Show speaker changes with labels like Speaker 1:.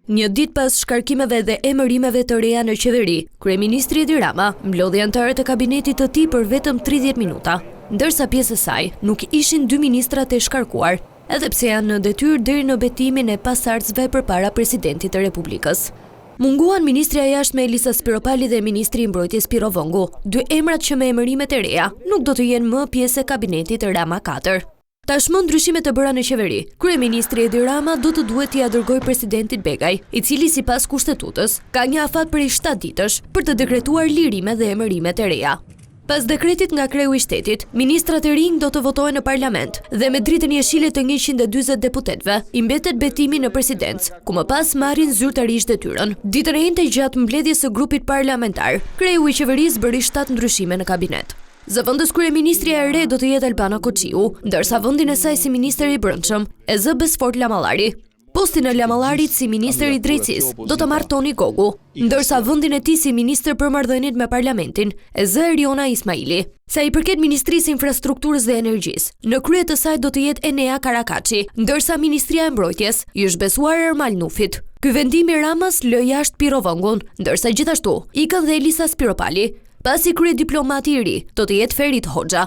Speaker 1: Një ditë pas shkarkimeve dhe emërimeve të reja në qeveri, kryeministri Edi Rama mblodhi anëtarët e kabinetit të tij për vetëm 30 minuta, ndërsa pjesë e saj nuk ishin dy ministrat e shkarkuar, edhe pse janë në detyrë deri në betimin e pasardhësve përpara presidentit të Republikës. Munguan ministrja e jashtme Elisa Spiropali dhe ministri i mbrojtjes Piro Vongu, dy emrat që me emërimet e reja nuk do të jenë më pjesë e kabinetit Rama 4. Tashmë ndryshimet të bëra në qeveri, kryeministri Edi Rama do të duhet t'i dërgojë presidentit Begaj, i cili sipas kushtetutës ka një afat prej 7 ditësh për të dekretuar lirime dhe emërimet e reja. Pas dekretit nga kreu i shtetit, ministrat e rinj do të votohen në parlament dhe me dritën jeshile të 140 deputetëve i mbetet betimi në presidencë, ku më pas marrin zyrtarisht detyrën. Ditën e njëjtë gjatë mbledhjes së grupit parlamentar, kreu i qeverisë bëri 7 ndryshime në kabinet. Zëvendës kryeministrja e re do të jetë Albana Koçiu, ndërsa vendin e saj si ministër i brendshëm e zë Besfort Lamallari. Postin e Lamallarit si ministër i drejtësisë do të marrë Toni Gogu, ndërsa vendin e tij si ministër për marrëdhëniet me parlamentin e zë Eriona Ismaili. Sa i përket Ministrisë Infrastrukturës dhe Energjisë, në krye të saj do të jetë Enea Karakaçi, ndërsa Ministria e Mbrojtjes i është besuar Ermal Nufit. Ky vendim i Ramës lë jashtë Piro Vongun, ndërsa gjithashtu ikën dhe Elisa Spiropali. Pasi kryediplomati i ri do të jetë Ferit Hoxha.